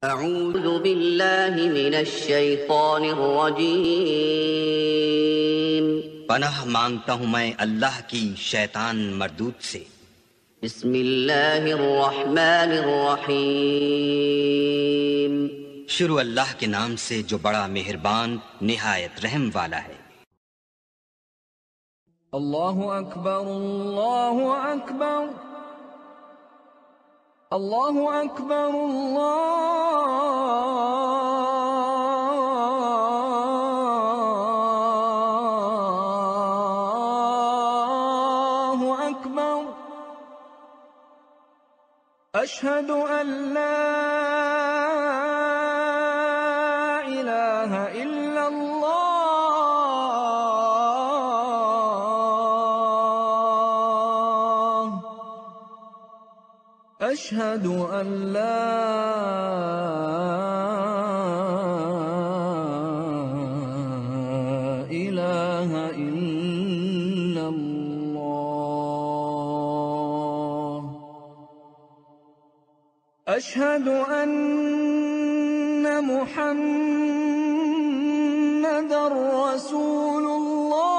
اعوذ باللہ من الشیطان الرجیم، پناہ مانگتا ہوں میں اللہ کی شیطان مردود سے۔ بسم اللہ الرحمن الرحیم، شروع اللہ کے نام سے جو بڑا مہربان نہایت رحم والا ہے۔ اللہ اکبر اللہ اکبر اللہ اکبر اللہ اکبر، اشہد ان لا الہ الا اللہ، اشہد ان لا الہ الا اللہ، اشہد ان محمدا رسول اللہ۔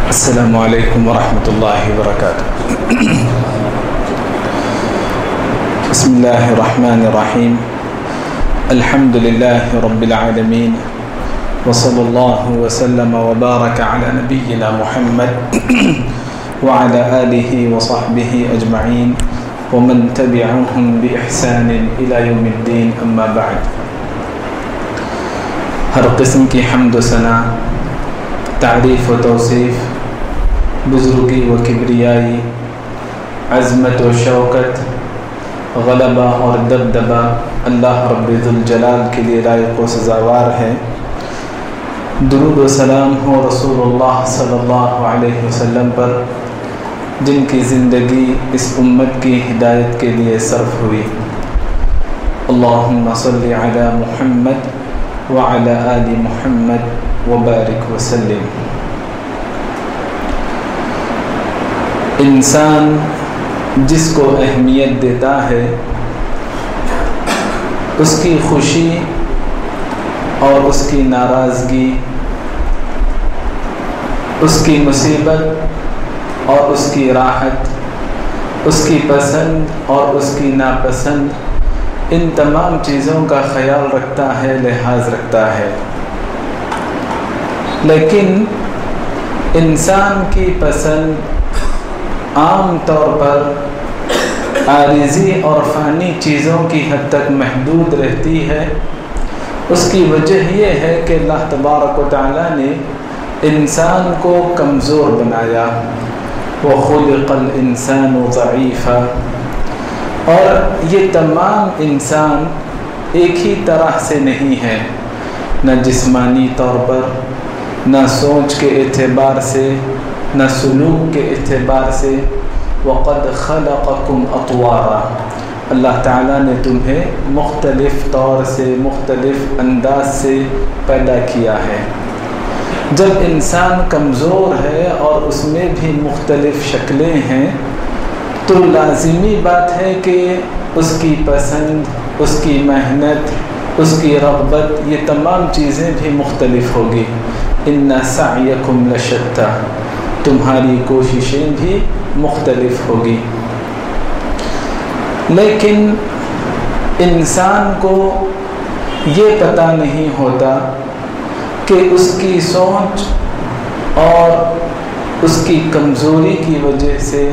السلام علیکم ورحمۃ اللہ وبرکاتہ۔ بسم اللہ الرحمن الرحیم، الحمد للہ رب العالمین، وصلی اللہ وسلم وبارک علی نبینا محمد وعلی آلہ وصحبہ اجمعین ومن تبعهم بإحسان إلى يوم الدین، اما بعد۔ ہر قسم کی حمد و ثنا، تعریف و توصیف، بزرگی و کبریائی، عظمت و شوکت، غلبہ اور دبدبہ اللہ رب ذوالجلال کے لیے لائق و سزاوار ہے۔ درود و سلام ہو رسول اللہ صلی اللہ علیہ وسلم پر، جن کی زندگی اس امت کی ہدایت کے لیے صرف ہوئی۔ اللہم صلی علی محمد وعلی آل محمد وبارک وسلم۔ انسان جس کو اہمیت دیتا ہے، اس کی خوشی اور اس کی ناراضگی، اس کی مصیبت اور اس کی راحت، اس کی پسند اور اس کی ناپسند، ان تمام چیزوں کا خیال رکھتا ہے، لحاظ رکھتا ہے۔ لیکن انسان کی پسند عام طور پر عارضی اور فانی چیزوں کی حد تک محدود رہتی ہے۔ اس کی وجہ یہ ہے کہ اللہ تبارک و تعالیٰ نے انسان کو کمزور بنایا، وَخُلِقَ الْإِنسَانُ ضَعِيفًا، اور یہ تمام انسان ایک ہی طرح سے نہیں ہے، نہ جسمانی طور پر، نہ سوچ کے اعتبار سے، نہ سلوک کے اعتبار سے۔ وَقَدْ خَلَقَكُمْ أَطْوَارًا، اللہ تعالیٰ نے تمہیں مختلف طور سے، مختلف انداز سے پیدا کیا ہے۔ جب انسان کمزور ہے اور اس میں بھی مختلف شکلیں ہیں، تو لازمی بات ہے کہ اس کی پسند، اس کی محنت، اس کی رغبت، یہ تمام چیزیں بھی مختلف ہوگی۔ إِنَّ سَعْيَكُمْ لَشَتَّىٰ، تمہاری کوششیں بھی مختلف ہوگی۔ لیکن انسان کو یہ پتہ نہیں ہوتا کہ اس کی سوچ اور اس کی کمزوری کی وجہ سے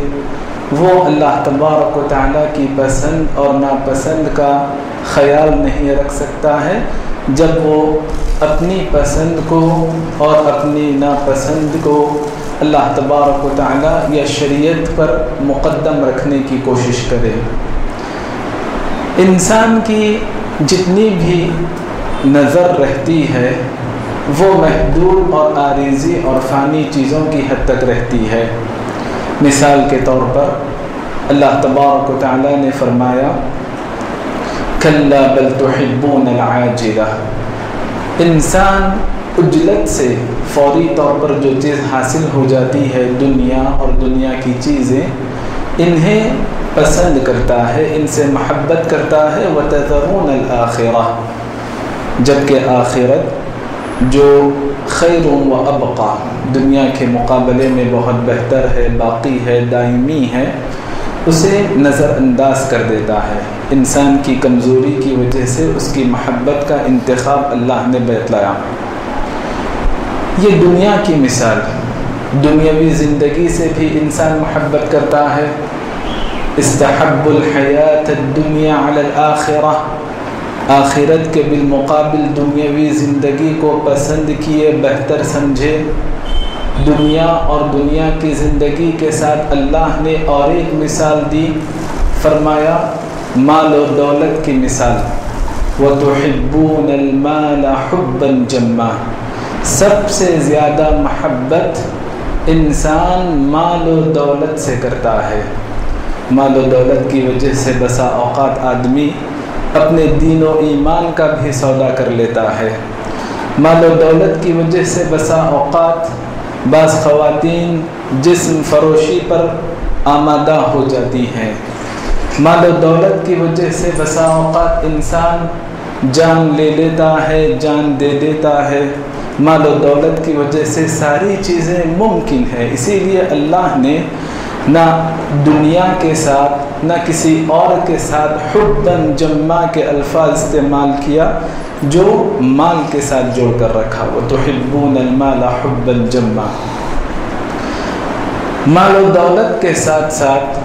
وہ اللہ تبارک و تعالیٰ کی پسند اور ناپسند کا خیال نہیں رکھ سکتا ہے، جب وہ اپنی پسند کو اور اپنی ناپسند کو اللہ تبارک و تعالیٰ یا شریعت پر مقدم رکھنے کی کوشش کرے۔ انسان کی جتنی بھی نظر رہتی ہے وہ محدود اور عارضی اور فانی چیزوں کی حد تک رہتی ہے۔ مثال کے طور پر اللہ تبارک و تعالی نے فرمایا کلا بل تحبون العاجلہ، انسان عجلت سے فوری طور پر جو چیز حاصل ہو جاتی ہے، دنیا اور دنیا کی چیزیں، انہیں پسند کرتا ہے، ان سے محبت کرتا ہے۔ وتذرون الآخرہ، جبکہ آخرت جو خیر و ابقا، دنیا کے مقابلے میں بہت بہتر ہے، باقی ہے، دائمی ہے، اسے نظر انداز کر دیتا ہے۔ انسان کی کمزوری کی وجہ سے اس کی محبت کا انتخاب اللہ نے بتلایا۔ یہ دنیا کی مثال، دنیاوی زندگی سے بھی انسان محبت کرتا ہے۔ استحب الحیات الدنیا علی الآخرہ، آخرت کے بالمقابل دنیاوی زندگی کو پسند کیے، بہتر سمجھے۔ دنیا اور دنیا کی زندگی کے ساتھ اللہ نے اور ایک مثال دی، فرمایا مال و دولت کی مثال، وَتُحِبُّونَ الْمَالَ حُبًّا جَمًّا، سب سے زیادہ محبت انسان مال و دولت سے کرتا ہے۔ مال و دولت کی وجہ سے بسا اوقات آدمی اپنے دین و ایمان کا بھی سودا کر لیتا ہے۔ مال و دولت کی وجہ سے بسا اوقات بعض خواتین جسم فروشی پر آمادہ ہو جاتی ہیں۔ مال و دولت کی وجہ سے بسا اوقات انسان جان لے لیتا ہے، جان دے دیتا ہے۔ مال و دولت کی وجہ سے ساری چیزیں ممکن ہے۔ اسی لیے اللہ نے نہ دنیا کے ساتھ نہ کسی اور کے ساتھ حباً جمع کے الفاظ استعمال کیا جو مال کے ساتھ جوڑ کر رکھا۔ وَتُحِبُّونَ الْمَالَ حُبًّا جَمًّا، مال و دولت کے ساتھ ساتھ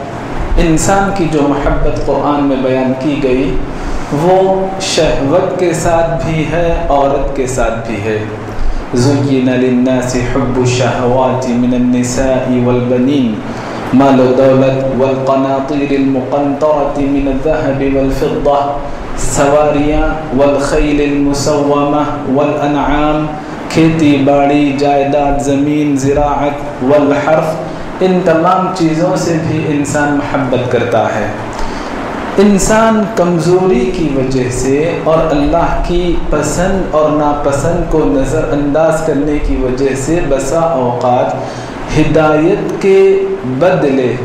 انسان کی جو محبت قرآن میں بیان کی گئی وہ شہوت کے ساتھ بھی ہے، عورت کے ساتھ بھی ہے۔ زُيِّنَ لِلنَّاسِ حُبُّ الشَّهَوَاتِ مِنَ النِّسَاءِ وَالْبَنِينَ، مال و دولت، والقناطیر المقنطرة من الذهب والفضة، سواریاں، والخیل المسومہ والانعام، کھیتی باڑی، جائیداد، زمین، زراعت، والحرث، ان تمام چیزوں سے بھی انسان محبت کرتا ہے۔ انسان کمزوری کی وجہ سے اور اللہ کی پسند اور ناپسند کو نظر انداز کرنے کی وجہ سے بسا اوقات ہدایت کے بدلے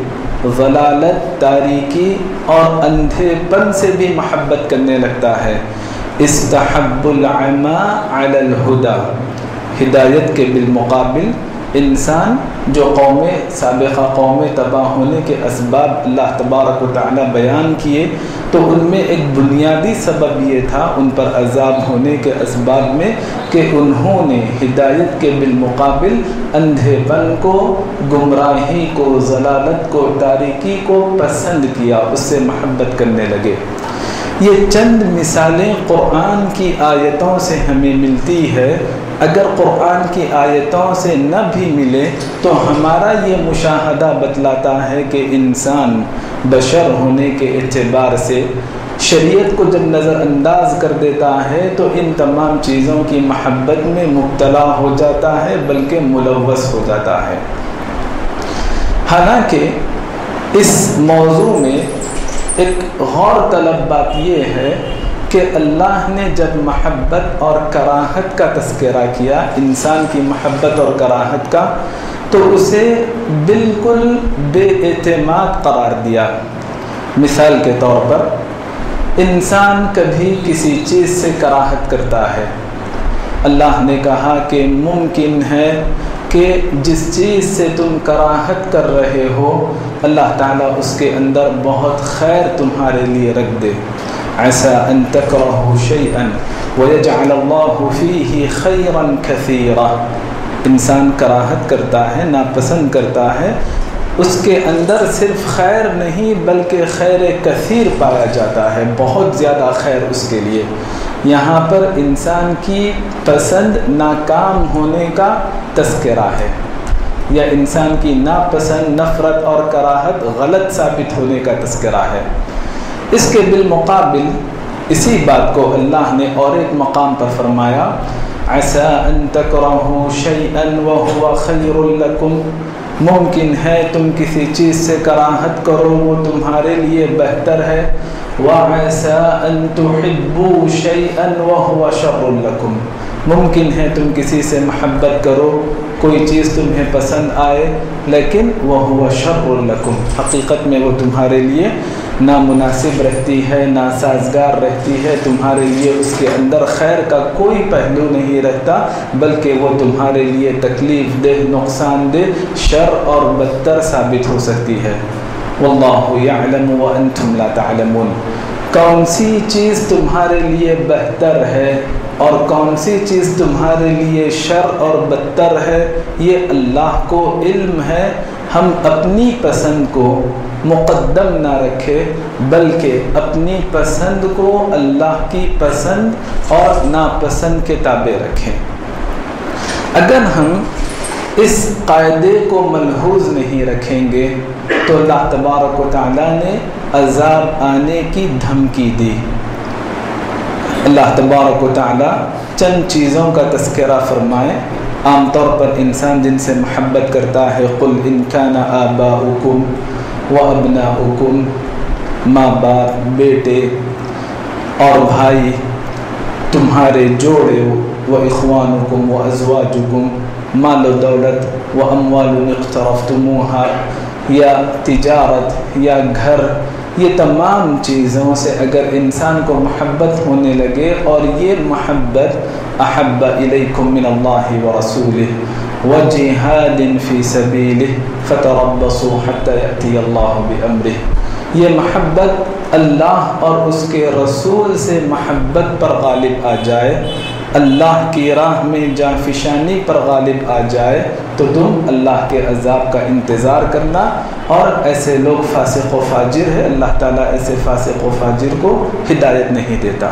ضلالت، تاریکی اور اندھے پن سے بھی محبت کرنے لگتا ہے۔ استحب العمی علی الہدی، ہدایت کے بالمقابل انسان جو سابقہ قومیں تباہ ہونے کے اسباب اللہ تبارک و تعالی بیان کیے تو ان میں ایک بنیادی سبب یہ تھا ان پر عذاب ہونے کے اسباب میں کہ انہوں نے ہدایت کے بالمقابل اندھے پن کو، گمراہی کو، ضلالت کو، تاریکی کو پسند کیا، اس سے محبت کرنے لگے۔ یہ چند مثالیں قرآن کی آیتوں سے ہمیں ملتی ہے۔ اگر قرآن کی آیتوں سے نہ بھی ملے تو ہمارا یہ مشاہدہ بتلاتا ہے کہ انسان بشر ہونے کے اعتبار سے شریعت کو جب نظر انداز کر دیتا ہے تو ان تمام چیزوں کی محبت میں مبتلا ہو جاتا ہے، بلکہ ملوث ہو جاتا ہے۔ حالانکہ اس موضوع میں ایک غور طلب بات یہ ہے کہ اللہ نے جب محبت اور کراہت کا تذکرہ کیا، انسان کی محبت اور کراہت کا، تو اسے بالکل بے اعتماد قرار دیا۔ مثال کے طور پر انسان کبھی کسی چیز سے کراہت کرتا ہے، اللہ نے کہا کہ ممکن ہے کہ جس چیز سے تم کراہت کر رہے ہو اللہ تعالیٰ اس کے اندر بہت خیر تمہارے لیے رکھ دے۔ عسى أن تكرهوا شيئا ويجعل الله فيه خيرا كثيرا، انسان کراہت کرتا ہے، ناپسند کرتا ہے، اس کے اندر صرف خیر نہیں بلکہ خیر کثیر پایا جاتا ہے، بہت زیادہ خیر اس کے لیے۔ یہاں پر انسان کی پسند ناکام ہونے کا تذکرہ ہے، یا انسان کی ناپسند، نفرت اور کراہت غلط ثابت ہونے کا تذکرہ ہے۔ اس کے بالمقابل اسی بات کو اللہ نے اور ایک مقام پر فرمایا عسى ان تكرهوا شيئا وهو خير لكم، ممکن ہے تم کسی چیز سے کراہت کرو وہ تمہارے لیے بہتر ہے، وعسى ان تحبوا شيئا وهو شر لكم، ممکن ہے تم کسی سے محبت کرو کوئی چیز تمہیں پسند آئے لیکن وهو شر لكم، حقیقت میں وہ تمہارے لیے نامناسب رہتی ہے، ناسازگار رہتی ہے، تمہارے لیے اس کے اندر خیر کا کوئی پہلو نہیں رہتا بلکہ وہ تمہارے لیے تکلیف دہ، نقصان دہ، شر اور بدتر ثابت ہو سکتی ہے۔ واللہ یعلم وانتم لا تعلمون، کون سی چیز تمہارے لیے بہتر ہے اور کون سی چیز تمہارے لیے شر اور بدتر ہے یہ اللہ کو علم ہے۔ ہم اپنی پسند کو مقدم نہ رکھے بلکہ اپنی پسند کو اللہ کی پسند اور ناپسند کے تابع رکھیں۔ اگر ہم اس قاعدے کو ملحوظ نہیں رکھیں گے تو اللہ تبارک و تعالیٰ نے عذاب آنے کی دھمکی دی۔ اللہ تبارک و تعالیٰ چند چیزوں کا تذکرہ فرمائے۔ عام طور پر انسان جن سے محبت کرتا ہے قل ان کان آباؤکم وابناؤکم، ماں باپ، بیٹے اور بھائی تمہارے جوڑے، واخوانکم وازواجکم، مال و دولت، واموال اقترفتموها، یا تجارت یا گھر، یہ تمام چیزوں سے اگر انسان کو محبت ہونے لگے اور یہ محبت احب الیکم من اللہ ورسولہ وجہاد فی سبیلہ فتربصوا حتی یأتی اللہ بامرہ، یہ محبت اللہ اور اس کے رسول سے محبت پر غالب آ جائے، اللہ کی راہ میں جانفشانی پر غالب آ جائے تو تم اللہ کے عذاب کا انتظار کرنا، اور ایسے لوگ فاسق و فاجر ہے، اللہ تعالیٰ ایسے فاسق و فاجر کو ہدایت نہیں دیتا۔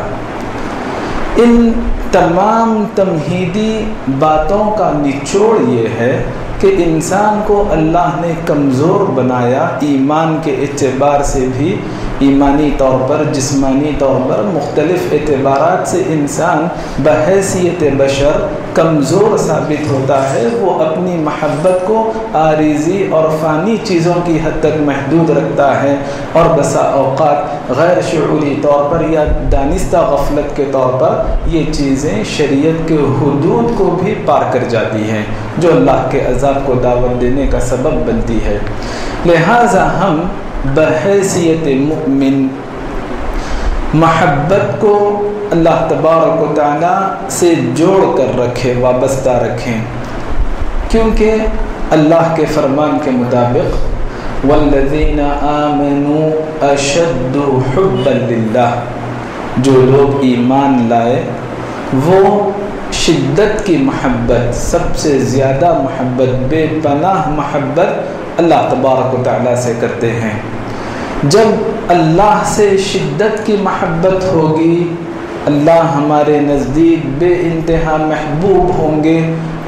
ان تمام تمہیدی باتوں کا نچوڑ یہ ہے کہ انسان کو اللہ نے کمزور بنایا، ایمان کے اعتبار سے بھی، ایمانی طور پر، جسمانی طور پر، مختلف اعتبارات سے انسان بحیثیت بشر کمزور ثابت ہوتا ہے۔ وہ اپنی محبت کو عارضی اور فانی چیزوں کی حد تک محدود رکھتا ہے اور بسا اوقات غیر شعوری طور پر یا دانستہ غفلت کے طور پر یہ چیزیں شریعت کے حدود کو بھی پار کر جاتی ہیں جو اللہ کے عذاب کو دعوت دینے کا سبب بنتی ہے۔ لہٰذا ہم بحیثیت مؤمن محبت کو اللہ تبارک و تعالیٰ سے جوڑ کر رکھیں، وابستہ رکھیں، کیونکہ اللہ کے فرمان کے مطابق والذین آمنوا اشد حبا للہ، جو لوگ ایمان لائے وہ شدت کی محبت، سب سے زیادہ محبت، بے پناہ محبت اللہ تبارک و تعالیٰ سے کرتے ہیں۔ جب اللہ سے شدت کی محبت ہوگی، اللہ ہمارے نزدیک بے انتہا محبوب ہوں گے،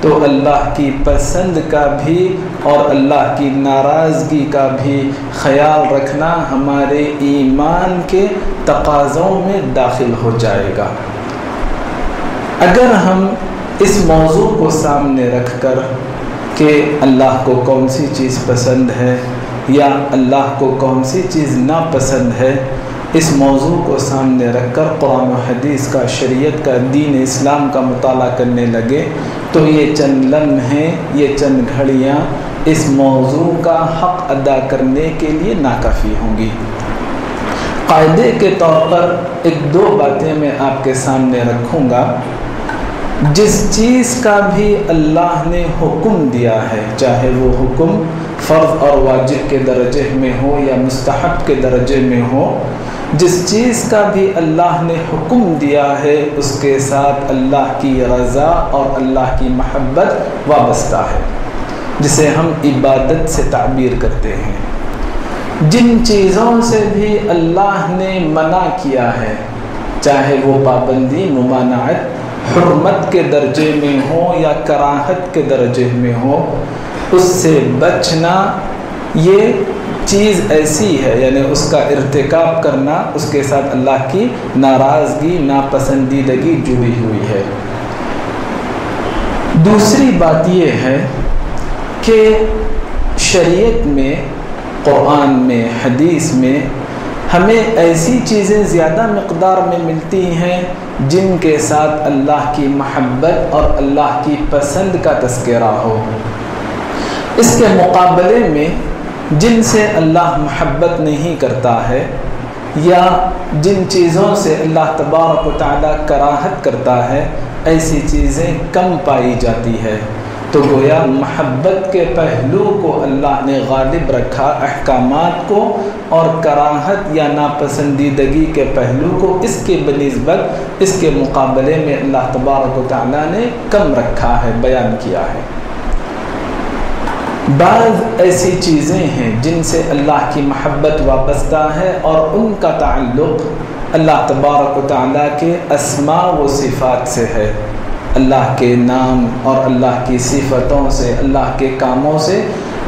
تو اللہ کی پسند کا بھی اور اللہ کی ناراضگی کا بھی خیال رکھنا ہمارے ایمان کے تقاضوں میں داخل ہو جائے گا۔ اگر ہم اس موضوع کو سامنے رکھ کر کہ اللہ کو کون سی چیز پسند ہے یا اللہ کو کون سی چیز ناپسند ہے، اس موضوع کو سامنے رکھ کر قرآن و حدیث کا، شریعت کا، دین اسلام کا مطالعہ کرنے لگے تو یہ چند لمحے، یہ چند گھڑیاں اس موضوع کا حق ادا کرنے کے لیے ناکافی ہوں گی۔ قاعدے کے طور پر ایک دو باتیں میں آپ کے سامنے رکھوں گا۔ جس چیز کا بھی اللہ نے حکم دیا ہے، چاہے وہ حکم فرض اور واجب کے درجے میں ہو یا مستحب کے درجے میں ہو، جس چیز کا بھی اللہ نے حکم دیا ہے اس کے ساتھ اللہ کی رضا اور اللہ کی محبت وابستہ ہے، جسے ہم عبادت سے تعبیر کرتے ہیں۔ جن چیزوں سے بھی اللہ نے منع کیا ہے، چاہے وہ پابندی، ممانعت، حرمت کے درجے میں ہو یا کراہت کے درجے میں ہو، اس سے بچنا یہ چیز ایسی ہے، یعنی اس کا ارتکاب کرنا، اس کے ساتھ اللہ کی ناراضگی، ناپسندیدگی جڑی ہوئی ہے۔ دوسری بات یہ ہے کہ شریعت میں، قرآن میں، حدیث میں ہمیں ایسی چیزیں زیادہ مقدار میں ملتی ہیں جن کے ساتھ اللہ کی محبت اور اللہ کی پسند کا تذکرہ ہو۔ اس کے مقابلے میں جن سے اللہ محبت نہیں کرتا ہے یا جن چیزوں سے اللہ تبارک و تعالیٰ کراہت کرتا ہے، ایسی چیزیں کم پائی جاتی ہے۔ تو گویا محبت کے پہلو کو اللہ نے غالب رکھا احکامات کو، اور کراہت یا ناپسندیدگی کے پہلو کو اس کے بنسبت، اس کے مقابلے میں اللہ تبارک و تعالیٰ نے کم رکھا ہے، بیان کیا ہے۔ بعض ایسی چیزیں ہیں جن سے اللہ کی محبت وابستہ ہے اور ان کا تعلق اللہ تبارک و تعالیٰ کے اسماء و صفات سے ہے، اللہ کے نام اور اللہ کی صفتوں سے، اللہ کے کاموں سے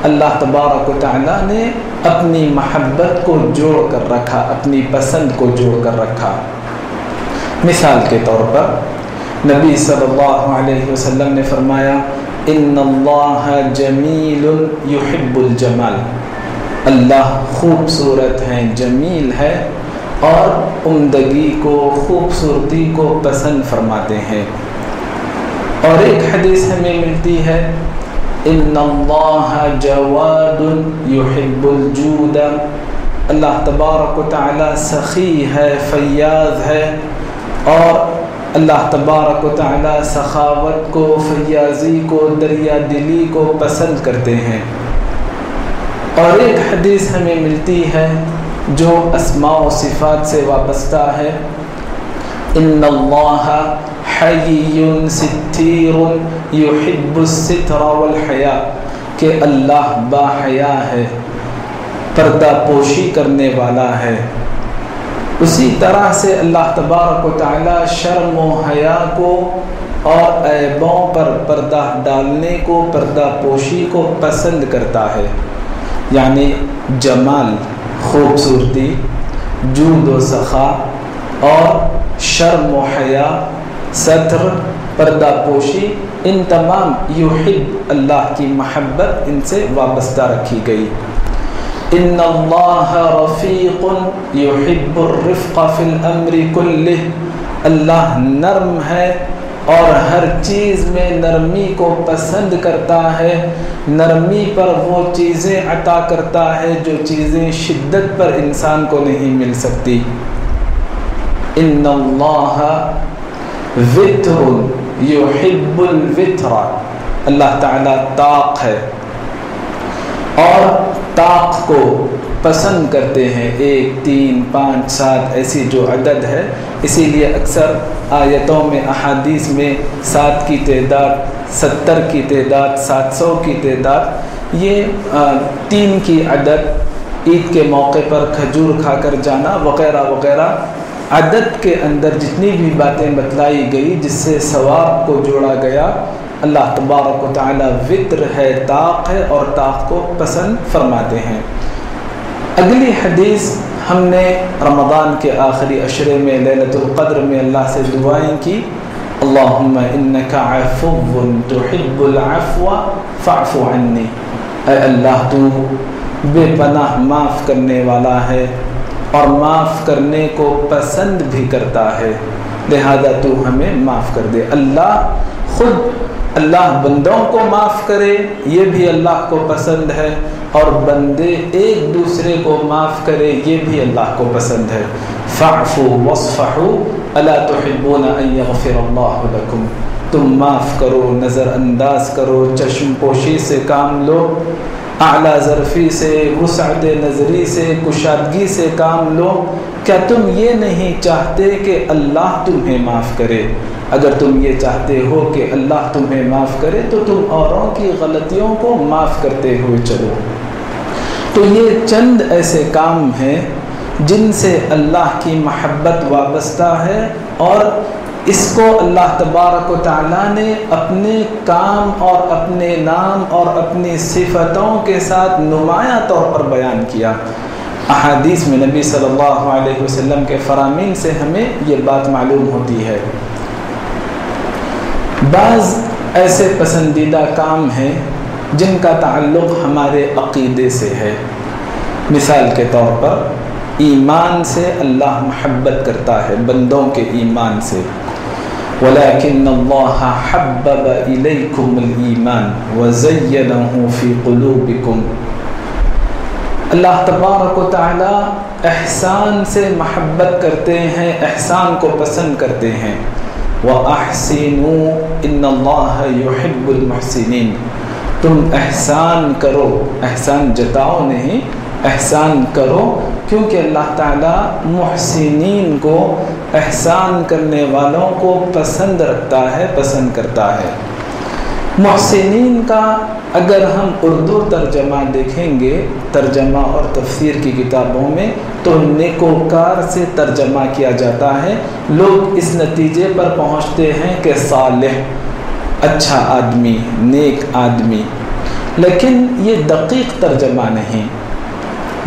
اللہ تبارک و تعالیٰ نے اپنی محبت کو جوڑ کر رکھا، اپنی پسند کو جوڑ کر رکھا۔ مثال کے طور پر نبی صلی اللہ علیہ وسلم نے فرمایا، ان اللہ جمیل یحب الجمال، اللہ خوبصورت ہے، جمیل ہے اور عمدگی کو، خوبصورتی کو پسند فرماتے ہیں۔ اور ایک حدیث ہمیں ملتی ہے، ان اللہ جواد یحب الجود، اللہ تبارک و تعالی سخی ہے، فیاض ہے، اور اللہ تبارک و تعالی سخاوت کو، فیاضی کو، دریا دلی کو پسند کرتے ہیں۔ اور ایک حدیث ہمیں ملتی ہے جو اسماء و صفات سے وابستہ ہے، ان اللہ حی ستیر یحب الستر والحیا، کہ اللہ با حیا ہے، پردہ پوشی کرنے والا ہے۔ اسی طرح سے اللہ تبارک و تعالی شرم و حیا کو اور عیبوں پر پردہ ڈالنے کو، پردہ پوشی کو پسند کرتا ہے۔ یعنی جمال، خوبصورتی، جود و سخا اور شرم و حیا، ستر، پردہ پوشی، ان تمام یحب، اللہ کی محبت ان سے وابستہ رکھی گئی۔ ان اللہ رفیق یحب الرفق فی الامر کلہ، اللہ نرم ہے اور ہر چیز میں نرمی کو پسند کرتا ہے، نرمی پر وہ چیزیں عطا کرتا ہے جو چیزیں شدت پر انسان کو نہیں مل سکتی۔ ان اللہ وتر یحب الوتر، اللہ تعالیٰ طاق ہے اور طاق کو پسند کرتے ہیں، 1 3 5 7 ایسی جو عدد ہے۔ اسی لیے اکثر آیتوں میں، احادیث میں 7 کی تعداد، 70 کی تعداد، 700 کی تعداد، یہ 3 کی عدد، عید کے موقع پر کھجور کھا کر جانا وغیرہ وغیرہ، عدد کے اندر جتنی بھی باتیں بتلائی گئی جس سے ثواب کو جوڑا گیا، اللہ تبارک و تعالی وتر ہے، طاق ہے اور طاق کو پسند فرماتے ہیں۔ اگلی حدیث ہم نے رمضان کے آخری عشرے میں لیلۃ القدر میں اللہ سے دعائیں کی، اللہم انک عفو تحب العفو فاعف عنی، اے اللہ تو بے پناہ معاف کرنے والا ہے اور معاف کرنے کو پسند بھی کرتا ہے، لہذا تو ہمیں معاف کر دے۔ اللہ خود، اللہ بندوں کو معاف کرے یہ بھی اللہ کو پسند ہے، اور بندے ایک دوسرے کو معاف کرے یہ بھی اللہ کو پسند ہے۔ فاعفوا واصفحوا الا تحبون ان یغفر اللہ لکم، تم معاف کرو، نظر انداز کرو، چشم پوشی سے کام لو، اعلیٰ ظرفی سے، وسعت نظری سے، کشادگی سے کام لو۔ کیا تم یہ نہیں چاہتے کہ اللہ تمہیں معاف کرے؟ اگر تم یہ چاہتے ہو کہ اللہ تمہیں معاف کرے تو تم اوروں کی غلطیوں کو معاف کرتے ہوئے چلو۔ تو یہ چند ایسے کام ہیں جن سے اللہ کی محبت وابستہ ہے، اور اس کو اللہ تبارک و تعالیٰ نے اپنے کام اور اپنے نام اور اپنی صفتوں کے ساتھ نمایاں طور پر بیان کیا۔ احادیث میں نبی صلی اللہ علیہ وسلم کے فرامین سے ہمیں یہ بات معلوم ہوتی ہے۔ بعض ایسے پسندیدہ کام ہیں جن کا تعلق ہمارے عقیدے سے ہے۔ مثال کے طور پر ایمان سے اللہ محبت کرتا ہے، بندوں کے ایمان سے۔ وَلَكِنَّ اللَّهَ حَبَّبَ إِلَيْكُمُ الْإِيمَانَ وَزَيَّنَهُ فِي قُلُوبِكُمْ۔ اللہ تبارک و تعالی احسان سے محبت کرتے ہیں، احسان کو پسند کرتے ہیں۔ وَأَحْسِنُوا إِنَّ اللَّهَ يُحِبُّ الْمُحْسِنِينَ۔ تم احسان کرو، احسان جتاؤ نہیں، احسان کرو، کیونکہ اللہ تعالیٰ محسنین کو، احسان کرنے والوں کو پسند رکھتا ہے، پسند کرتا ہے۔ محسنین کا اگر ہم اردو ترجمہ دیکھیں گے ترجمہ اور تفسیر کی کتابوں میں تو نیکوکار سے ترجمہ کیا جاتا ہے۔ لوگ اس نتیجے پر پہنچتے ہیں کہ صالح، اچھا آدمی، نیک آدمی، لیکن یہ دقیق ترجمہ نہیں،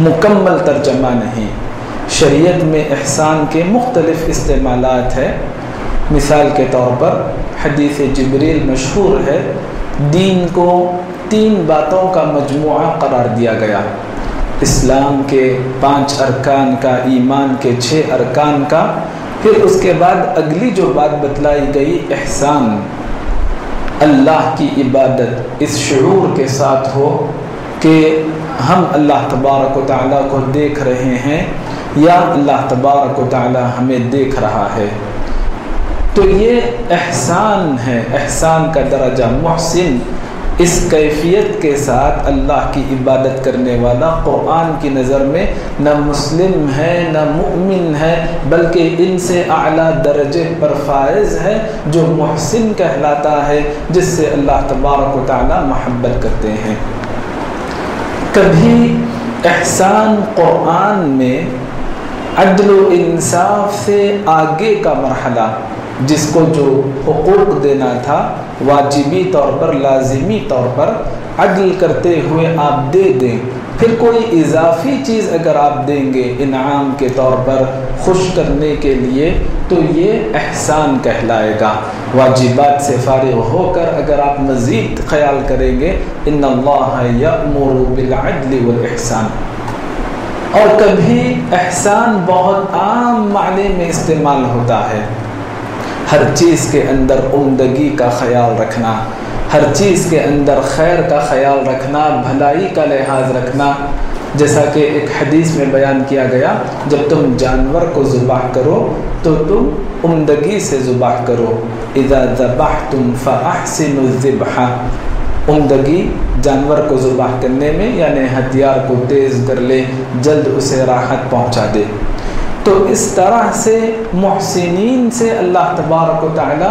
مکمل ترجمہ نہیں۔ شریعت میں احسان کے مختلف استعمالات ہیں۔ مثال کے طور پر حدیث جبریل مشہور ہے، دین کو 3 باتوں کا مجموعہ قرار دیا گیا، اسلام کے 5 ارکان کا، ایمان کے 6 ارکان کا، پھر اس کے بعد اگلی جو بات بتلائی گئی احسان، اللہ کی عبادت اس شعور کے ساتھ ہو کہ ہم اللہ تبارک و تعالیٰ کو دیکھ رہے ہیں یا اللہ تبارک و تعالیٰ ہمیں دیکھ رہا ہے۔ تو یہ احسان ہے، احسان کا درجہ۔ محسن اس کیفیت کے ساتھ اللہ کی عبادت کرنے والا قرآن کی نظر میں نہ مسلم ہے نہ مؤمن ہے، بلکہ ان سے اعلیٰ درجے پر فائز ہے، جو محسن کہلاتا ہے، جس سے اللہ تبارک و تعالی محبت کرتے ہیں۔ کبھی احسان قرآن میں عدل و انصاف سے آگے کا مرحلہ، جس کو جو حقوق دینا تھا واجبی طور پر، لازمی طور پر عدل کرتے ہوئے آپ دے دیں، پھر کوئی اضافی چیز اگر آپ دیں گے انعام کے طور پر خوش کرنے کے لیے تو یہ احسان کہلائے گا۔ واجبات سے فارغ ہو کر اگر آپ مزید خیال کریں گے، ان اللہ یأمر بالعدل والاحسان۔ اور کبھی احسان بہت عام معنی میں استعمال ہوتا ہے، ہر چیز کے اندر عمدگی کا خیال رکھنا، ہر چیز کے اندر خیر کا خیال رکھنا، بھلائی کا لحاظ رکھنا۔ جیسا کہ ایک حدیث میں بیان کیا گیا، جب تم جانور کو ذبح کرو تو تم عمدگی سے ذبح کرو، اذا ذبحتم فاحسنوا الذبح۔ عمدگی جانور کو ذبح کرنے میں، یعنی ہتھیار کو تیز کر لے، جلد اسے راحت پہنچا دے۔ تو اس طرح سے محسنین سے اللہ تبارک و تعالی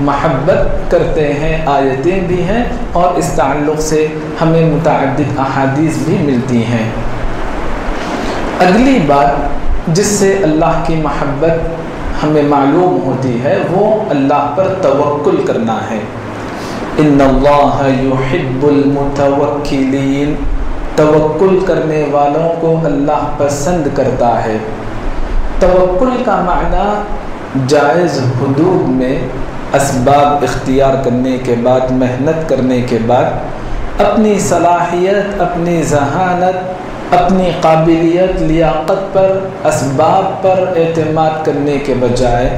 محبت کرتے ہیں، آیتیں بھی ہیں اور اس تعلق سے ہمیں متعدد احادیث بھی ملتی ہیں۔ اگلی بات جس سے اللہ کی محبت ہمیں معلوم ہوتی ہے وہ اللہ پر توکل کرنا ہے۔ ان اللہ یحب المتوکلین، توکل کرنے والوں کو اللہ پسند کرتا ہے۔ توکل کا معنی جائز حدود میں اسباب اختیار کرنے کے بعد، محنت کرنے کے بعد، اپنی صلاحیت، اپنی ذہانت، اپنی قابلیت، لیاقت پر، اسباب پر اعتماد کرنے کے بجائے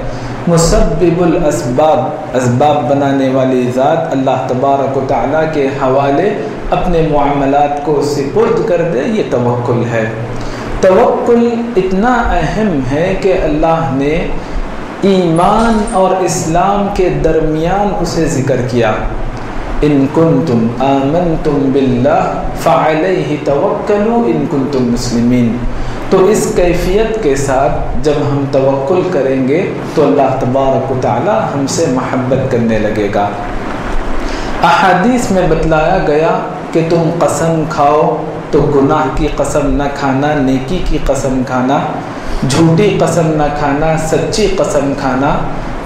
مسبب الاسباب، اسباب بنانے والی ذات اللہ تبارک و تعالیٰ کے حوالے اپنے معاملات کو سپرد کر دے، یہ توکل ہے۔ توکل اتنا اہم ہے کہ اللہ نے ایمان اور اسلام کے درمیان اسے ذکر کیا۔ ان کنتم آمنتم باللہ فعلیہ توکلوا ان کنتم مسلمین۔ تو اس کیفیت کے ساتھ جب ہم توکل کریں گے تو اللہ تبارک و تعالی ہم سے محبت کرنے لگے گا۔ احادیث میں بتلایا گیا کہ تم قسم کھاؤ تو گناہ کی قسم نہ کھانا، نیکی کی قسم کھانا، جھوٹی قسم نہ کھانا، سچی قسم کھانا۔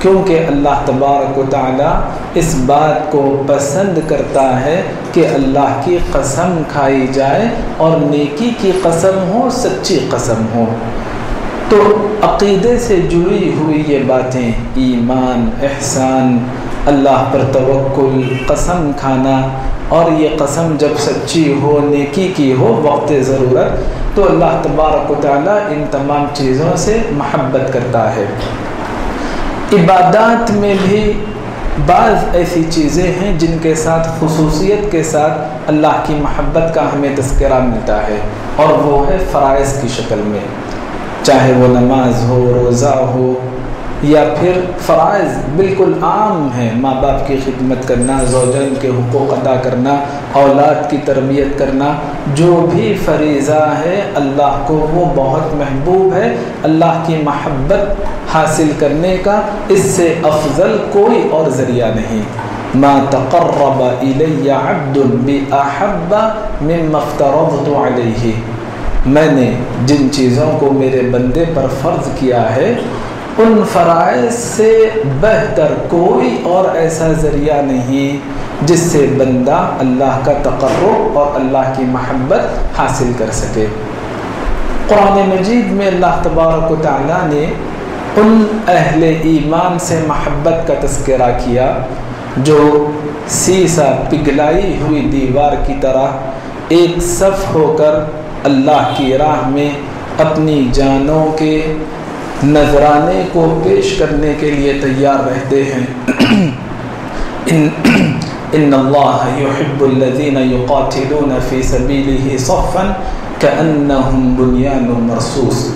کیونکہ اللہ تبارک و تعالی اس بات کو پسند کرتا ہے کہ اللہ کی قسم کھائی جائے اور نیکی کی قسم ہو، سچی قسم ہو۔ تو عقیدے سے جڑی ہوئی یہ باتیں، ایمان، احسان، اللہ پر توکل، قسم کھانا، اور یہ قسم جب سچی ہو، نیکی کی ہو وقت ضرورت، تو اللہ تبارک و تعالیٰ ان تمام چیزوں سے محبت کرتا ہے۔ عبادات میں بھی بعض ایسی چیزیں ہیں جن کے ساتھ خصوصیت کے ساتھ اللہ کی محبت کا ہمیں تذکرہ ملتا ہے، اور وہ ہے فرائض کی شکل میں، چاہے وہ نماز ہو، روزہ ہو، یا پھر فرائض بالکل عام ہیں، ماں باپ کی خدمت کرنا، زوجین کے حقوق ادا کرنا، اولاد کی تربیت کرنا، جو بھی فریضہ ہے اللہ کو وہ بہت محبوب ہے۔ اللہ کی محبت حاصل کرنے کا اس سے افضل کوئی اور ذریعہ نہیں۔ ما تقرب الی عبد باحب مما افترضت علیہ، میں نے جن چیزوں کو میرے بندے پر فرض کیا ہے ان فرائض سے بہتر کوئی اور ایسا ذریعہ نہیں جس سے بندہ اللہ کا تقرب اور اللہ کی محبت حاصل کر سکے۔ قرآن مجید میں اللہ تبارک و تعالیٰ نے ان اہل ایمان سے محبت کا تذکرہ کیا جو سیسا پگھلائی ہوئی دیوار کی طرح ایک صف ہو کر اللہ کی راہ میں اپنی جانوں کے نذرانے کو پیش کرنے کے لیے تیار رہتے ہیں۔ ان اللہ یحب الذین یقاتلون فی سبیلہ صفا کأنہم بنیان مرصوص۔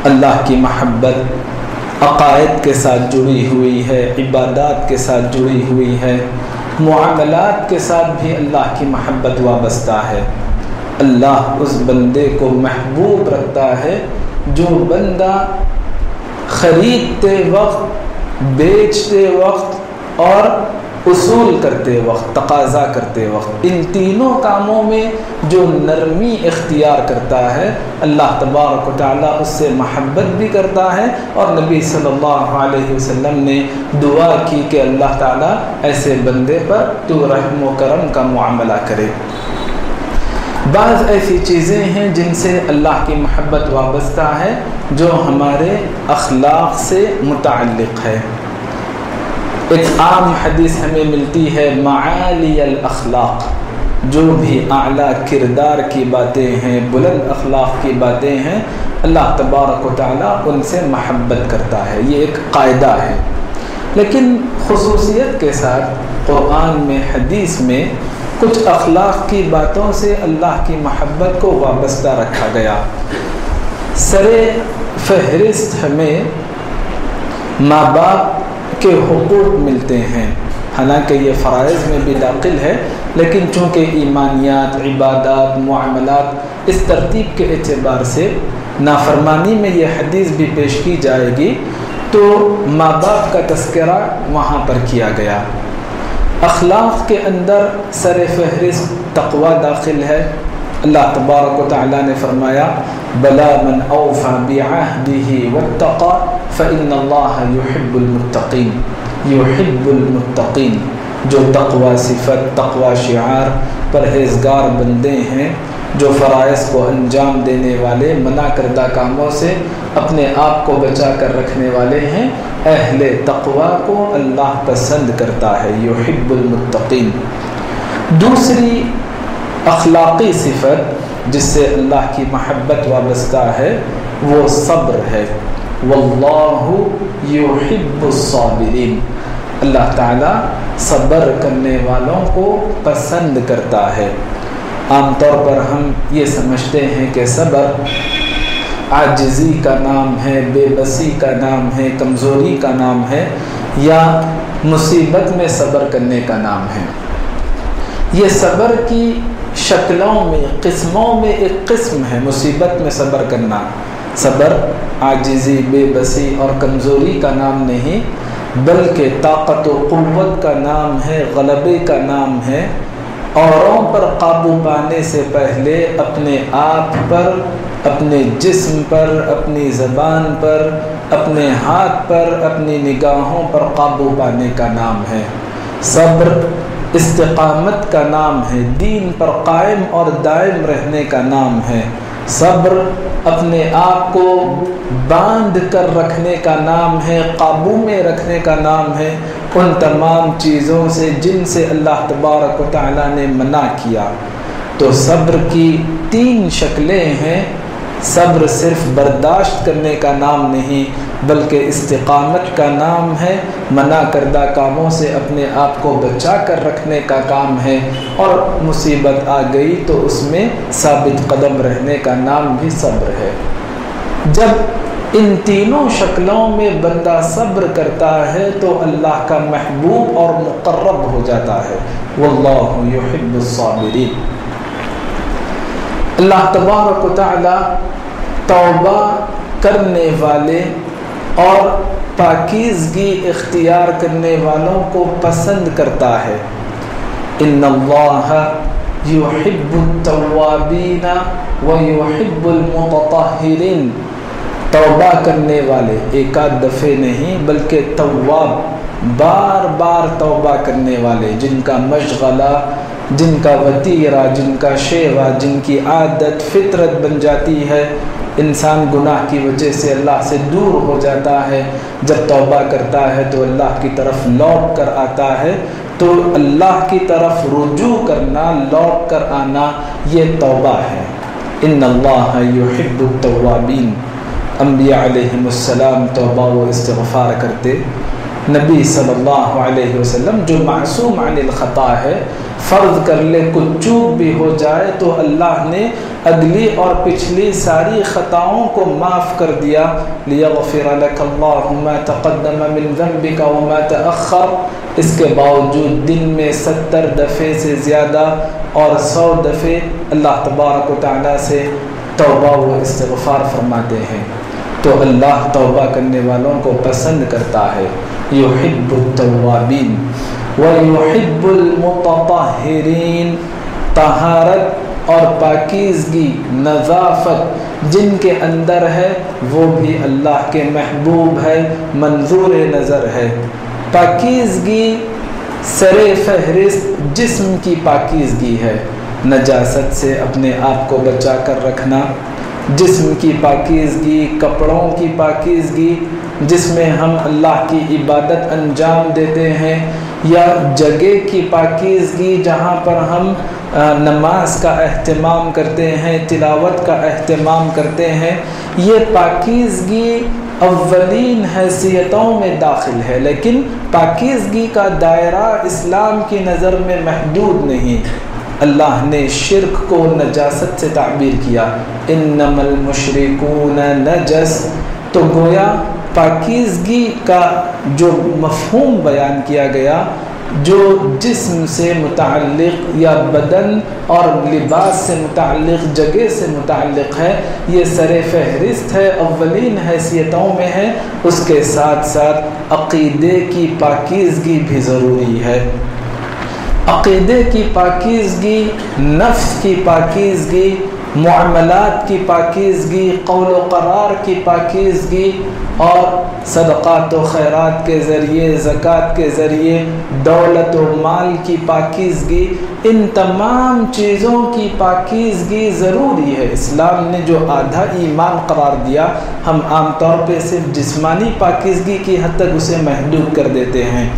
اللہ کی محبت عقائد کے ساتھ جڑی ہوئی ہے، عبادات کے ساتھ جڑی ہوئی ہے، معاملات کے ساتھ بھی اللہ کی محبت وابستہ ہے۔ اللہ اس بندے کو محبوب رکھتا ہے جو بندہ خریدتے وقت، بیچتے وقت اور اصول کرتے وقت، تقاضا کرتے وقت، ان تینوں کاموں میں جو نرمی اختیار کرتا ہے اللہ تبارک و تعالیٰ اس سے محبت بھی کرتا ہے، اور نبی صلی اللہ علیہ وسلم نے دعا کی کہ اللہ تعالیٰ ایسے بندے پر تو رحم و کرم کا معاملہ کرے۔ بعض ایسی چیزیں ہیں جن سے اللہ کی محبت وابستہ ہے جو ہمارے اخلاق سے متعلق ہے۔ ایک عام حدیث ہمیں ملتی ہے، معالی الاخلاق، جو بھی اعلیٰ کردار کی باتیں ہیں، بلند اخلاق کی باتیں ہیں، اللہ تبارک و تعالیٰ ان سے محبت کرتا ہے، یہ ایک قاعدہ ہے۔ لیکن خصوصیت کے ساتھ قرآن میں، حدیث میں کچھ اخلاق کی باتوں سے اللہ کی محبت کو وابستہ رکھا گیا۔ سر فہرست ہمیں ماں باپ کے حقوق ملتے ہیں، حالانکہ یہ فرائض میں بھی داخل ہے، لیکن چونکہ ایمانیات، عبادات، معاملات اس ترتیب کے اعتبار سے نافرمانی میں یہ حدیث بھی پیش کی جائے گی تو ماں باپ کا تذکرہ وہاں پر کیا گیا۔ اخلاق کے اندر سر فہرست تقوی داخل ہے۔ اللہ تبارک و تعالیٰ نے فرمایا، بلا من اوفى بعهده واتقى فإن الله يحب المتقين، يحب المتقين، جو تقوی صفت، تقوی شعار، پرہیزگار بندے ہیں، جو فرائض کو انجام دینے والے، منع کردہ کاموں سے اپنے آپ کو بچا کر رکھنے والے ہیں، اہل تقوی کو اللہ پسند کرتا ہے، یحب المتقین۔ دوسری اخلاقی صفت جس سے اللہ کی محبت وابستہ ہے وہ صبر ہے، واللہ یحب الصابرین، اللہ تعالیٰ صبر کرنے والوں کو پسند کرتا ہے۔ عام طور پر ہم یہ سمجھتے ہیں کہ صبر عاجزی کا نام ہے، بے بسی کا نام ہے، کمزوری کا نام ہے، یا مصیبت میں صبر کرنے کا نام ہے۔ یہ صبر کی شکلوں میں، قسموں میں ایک قسم ہے مصیبت میں صبر کرنا۔ صبر عاجزی، بے بسی اور کمزوری کا نام نہیں، بلکہ طاقت و قوت کا نام ہے، غلبے کا نام ہے۔ اوروں پر قابو پانے سے پہلے اپنے آپ پر اپنے جسم پر، اپنی زبان پر، اپنے ہاتھ پر، اپنی نگاہوں پر قابو پانے کا نام ہے۔ صبر استقامت کا نام ہے، دین پر قائم اور دائم رہنے کا نام ہے۔ صبر اپنے آپ کو باندھ کر رکھنے کا نام ہے، قابو میں رکھنے کا نام ہے ان تمام چیزوں سے جن سے اللہ تبارک و تعالیٰ نے منع کیا۔ تو صبر کی 3 شکلیں ہیں۔ صبر صرف برداشت کرنے کا نام نہیں بلکہ استقامت کا نام ہے، منع کردہ کاموں سے اپنے آپ کو بچا کر رکھنے کا کام ہے، اور مصیبت آ گئی تو اس میں ثابت قدم رہنے کا نام بھی صبر ہے۔ جب ان تینوں شکلوں میں بندہ صبر کرتا ہے تو اللہ کا محبوب اور مقرب ہو جاتا ہے۔ واللہ یحب الصابرین۔ اللہ تبارک و تعالی توبہ کرنے والے اور پاکیزگی اختیار کرنے والوں کو پسند کرتا ہے۔ ان اللہ یحب التوابین ویحب المتطہرین۔ توبہ کرنے والے ایک آدھ دفعے نہیں بلکہ تواب، بار بار توبہ کرنے والے، جن کا مشغلہ، جن کا وتیرہ، جن کا شیوہ، جن کی عادت فطرت بن جاتی ہے۔ انسان گناہ کی وجہ سے اللہ سے دور ہو جاتا ہے، جب توبہ کرتا ہے تو اللہ کی طرف لوٹ کر آتا ہے۔ تو اللہ کی طرف رجوع کرنا، لوٹ کر آنا، یہ توبہ ہے۔ ان اللہ یحب التوابین۔ انبیاء علیہم السلام توبہ و استغفار کرتے۔ نبی صلی اللہ علیہ وسلم جو معصوم عن الخطا ہے، فرض کر لے کچھ چوک بھی ہو جائے تو اللہ نے اگلی اور پچھلی ساری خطاؤں کو معاف کر دیا۔ لیغفر لک اللہ ما تقدم من ذنبک وما تأخر۔ اس کے باوجود دن میں 70 دفعے سے زیادہ اور 100 دفعے اللہ تبارک و تعالیٰ سے توبہ و استغفار فرماتے ہیں۔ تو اللہ توبہ کرنے والوں کو پسند کرتا ہے۔ یحب التوابین ویحب المتطہرین۔ طہارت اور پاکیزگی، نظافت جن کے اندر ہے وہ بھی اللہ کے محبوب ہے، منظور نظر ہے۔ پاکیزگی سر فہرست جسم کی پاکیزگی ہے، نجاست سے اپنے آپ کو بچا کر رکھنا، جسم کی پاکیزگی، کپڑوں کی پاکیزگی جس میں ہم اللہ کی عبادت انجام دیتے ہیں، یا جگہ کی پاکیزگی جہاں پر ہم نماز کا اہتمام کرتے ہیں، تلاوت کا اہتمام کرتے ہیں، یہ پاکیزگی اولین حیثیتوں میں داخل ہے، لیکن پاکیزگی کا دائرہ اسلام کی نظر میں محدود نہیں۔ اللہ نے شرک کو نجاست سے تعبیر کیا، انما المشرکون نجس۔ تو گویا پاکیزگی کا جو مفہوم بیان کیا گیا، جو جسم سے متعلق یا بدن اور لباس سے متعلق، جگہ سے متعلق ہے، یہ سر فہرست ہے، اولین حیثیتوں میں ہے۔ اس کے ساتھ ساتھ عقیدے کی پاکیزگی بھی ضروری ہے۔ عقیدے کی پاکیزگی، نفس کی پاکیزگی، معاملات کی پاکیزگی، قول و قرار کی پاکیزگی، اور صدقات و خیرات کے ذریعے، زکوٰۃ کے ذریعے دولت و مال کی پاکیزگی، ان تمام چیزوں کی پاکیزگی ضروری ہے۔ اسلام نے جو آدھا ایمان قرار دیا، ہم عام طور پہ صرف جسمانی پاکیزگی کی حد تک اسے محدود کر دیتے ہیں۔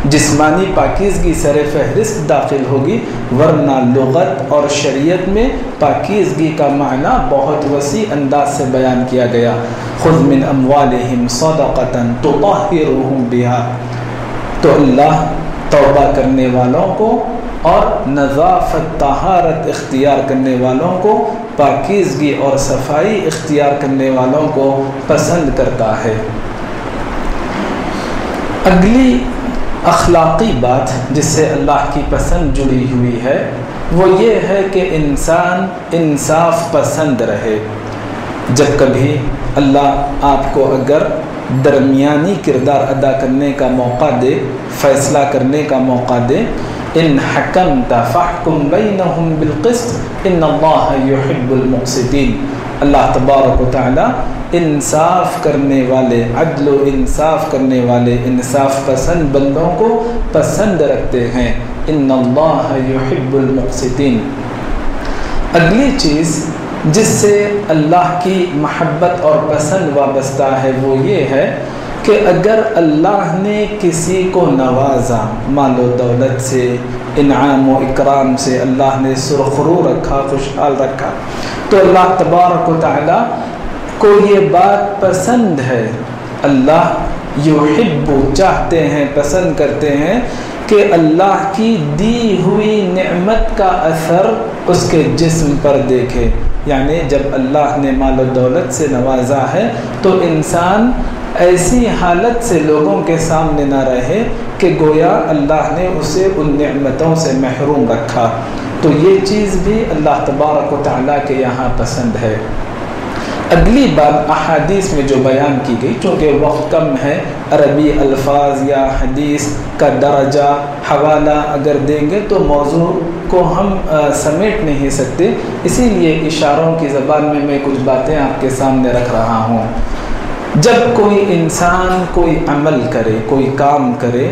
جسمانی پاکیزگی سر فہرست داخل ہوگی، ورنہ لغت اور شریعت میں پاکیزگی کا معنی بہت وسیع انداز سے بیان کیا گیا۔ خذ من اموالہم صدقۃ تطہرہم بہا۔ تو اللہ توبہ کرنے والوں کو اور نظافت، طہارت اختیار کرنے والوں کو، پاکیزگی اور صفائی اختیار کرنے والوں کو پسند کرتا ہے۔ اگلی اخلاقی بات جس سے اللہ کی پسند جڑی ہوئی ہے وہ یہ ہے کہ انسان انصاف پسند رہے۔ جب کبھی اللہ آپ کو اگر درمیانی کردار ادا کرنے کا موقع دے، فیصلہ کرنے کا موقع دے، ان حکمت فاحکم بینہم بالقسط ان اللہ یحب المقسطین۔ اللہ تبارک و تعالی انصاف کرنے والے، عدل و انصاف کرنے والے، انصاف پسند بندوں کو پسند رکھتے ہیں۔ ان اللہ یحب المقسطین۔ اگلی چیز جس سے اللہ کی محبت اور پسند وابستہ ہے وہ یہ ہے کہ اگر اللہ نے کسی کو نوازا، مال و دولت سے، انعام و اکرام سے، اللہ نے سرخرو رکھا، خوشحال رکھا، تو اللہ تبارک و تعالی کو یہ بات پسند ہے۔ اللہ یحب، چاہتے ہیں، پسند کرتے ہیں کہ اللہ کی دی ہوئی نعمت کا اثر اس کے جسم پر دیکھے۔ یعنی جب اللہ نے مال و دولت سے نوازا ہے تو انسان ایسی حالت سے لوگوں کے سامنے نہ رہے کہ گویا اللہ نے اسے ان نعمتوں سے محروم رکھا۔ تو یہ چیز بھی اللہ تبارک و تعالیٰ کے یہاں پسند ہے۔ اگلی بات احادیث میں جو بیان کی گئی، چونکہ وقت کم ہے، عربی الفاظ یا حدیث کا درجہ حوالہ اگر دیں گے تو موضوع کو ہم سمیٹ نہیں سکتے، اسی لیے اشاروں کی زبان میں میں کچھ باتیں آپ کے سامنے رکھ رہا ہوں۔ جب کوئی انسان کوئی عمل کرے، کوئی کام کرے،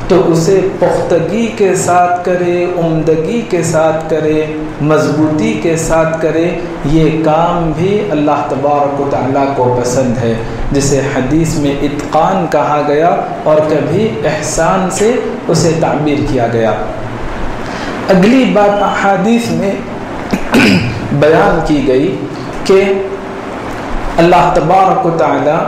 تو اسے پختگی کے ساتھ کرے، عمدگی کے ساتھ کرے، مضبوطی کے ساتھ کرے، یہ کام بھی اللہ تبارک و تعالیٰ کو پسند ہے، جسے حدیث میں اتقان کہا گیا اور کبھی احسان سے اسے تعبیر کیا گیا۔ اگلی بات احادیث میں بیان کی گئی کہ اللہ تبارک و تعالیٰ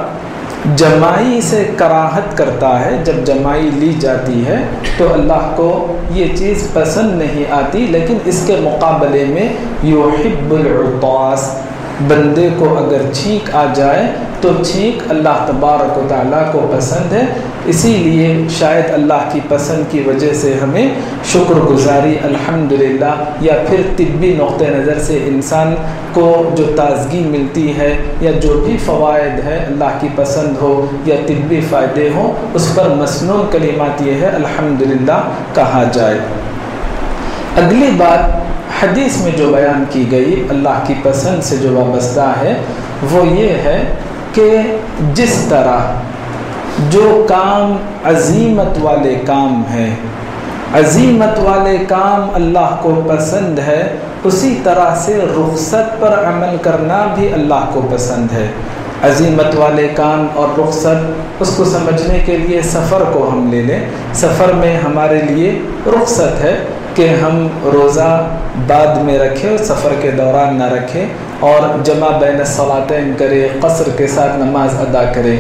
جمائی سے کراہت کرتا ہے۔ جب جمائی لی جاتی ہے تو اللہ کو یہ چیز پسند نہیں آتی، لیکن اس کے مقابلے میں یحب العطاس، بندے کو اگر چھینک آ جائے تو چھینک اللہ تبارک و تعالیٰ کو پسند ہے۔ اسی لیے شاید اللہ کی پسند کی وجہ سے ہمیں شکر گزاری الحمدللہ، یا پھر طبی نقطہ نظر سے انسان کو جو تازگی ملتی ہے یا جو بھی فوائد ہے اللہ کی پسند ہو یا طبی فائدے ہوں، اس پر مسنون کلمات یہ ہے الحمدللہ کہا جائے۔ اگلی بات حدیث میں جو بیان کی گئی اللہ کی پسند سے جو وابستہ ہے وہ یہ ہے کہ جس طرح جو کام عظیمت والے کام ہیں، عظیمت والے کام اللہ کو پسند ہے، اسی طرح سے رخصت پر عمل کرنا بھی اللہ کو پسند ہے۔ عظیمت والے کام اور رخصت، اس کو سمجھنے کے لیے سفر کو ہم لے لیں۔ سفر میں ہمارے لیے رخصت ہے کہ ہم روزہ بعد میں رکھیں، سفر کے دوران نہ رکھیں، اور جمع بین الصلاتین کرے، قصر کے ساتھ نماز ادا کرے،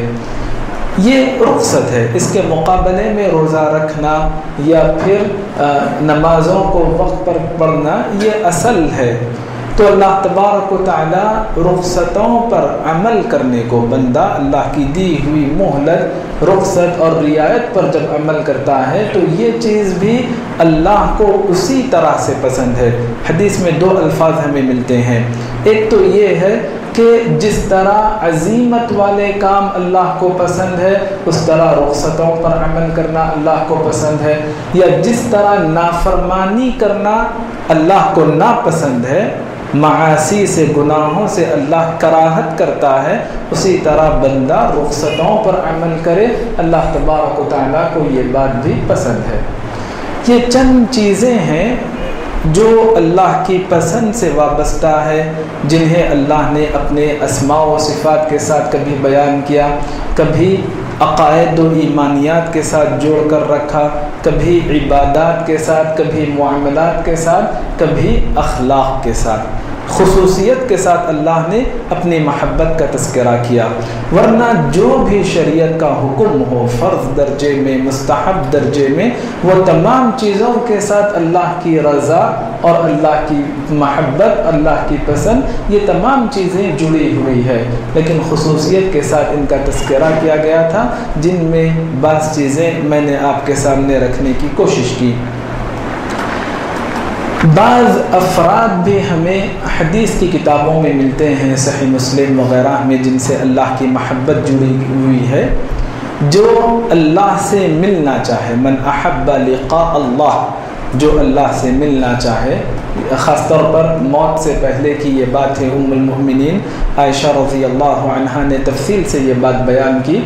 یہ رخصت ہے۔ اس کے مقابلے میں روزہ رکھنا یا پھر نمازوں کو وقت پر پڑھنا یہ اصل ہے۔ تو اللہ تبارک و تعالی رخصتوں پر عمل کرنے کو، بندہ اللہ کی دی ہوئی مہلت، رخصت اور رعایت پر جب عمل کرتا ہے تو یہ چیز بھی اللہ کو اسی طرح سے پسند ہے۔ حدیث میں دو الفاظ ہمیں ملتے ہیں، ایک تو یہ ہے کہ جس طرح عظیمت والے کام اللہ کو پسند ہے اس طرح رخصتوں پر عمل کرنا اللہ کو پسند ہے، یا جس طرح نافرمانی کرنا اللہ کو ناپسند ہے، معاصی سے، گناہوں سے اللہ کراہت کرتا ہے، اسی طرح بندہ رخصتوں پر عمل کرے، اللہ تبارک و تعالیٰ کو یہ بات بھی پسند ہے۔ یہ چند چیزیں ہیں جو اللہ کی پسند سے وابستہ ہے، جنہیں اللہ نے اپنے اسماء و صفات کے ساتھ کبھی بیان کیا، کبھی عقائد و ایمانیات کے ساتھ جوڑ کر رکھا، کبھی عبادات کے ساتھ، کبھی معاملات کے ساتھ، کبھی اخلاق کے ساتھ۔ خصوصیت کے ساتھ اللہ نے اپنی محبت کا تذکرہ کیا، ورنہ جو بھی شریعت کا حکم ہو فرض درجے میں، مستحب درجے میں، وہ تمام چیزوں کے ساتھ اللہ کی رضا اور اللہ کی محبت، اللہ کی پسند، یہ تمام چیزیں جڑی ہوئی ہے، لیکن خصوصیت کے ساتھ ان کا تذکرہ کیا گیا تھا، جن میں بعض چیزیں میں نے آپ کے سامنے رکھنے کی کوشش کی۔ بعض افراد بھی ہمیں حدیث کی کتابوں میں ملتے ہیں، صحیح مسلم وغیرہ میں، جن سے اللہ کی محبت جڑی ہوئی ہے، جو اللہ سے ملنا چاہے، من احب لقاء اللہ، جو اللہ سے ملنا چاہے خاص طور پر موت سے پہلے کی یہ بات ہے۔ ام المؤمنین عائشہ رضی اللہ عنہا نے تفصیل سے یہ بات بیان کی۔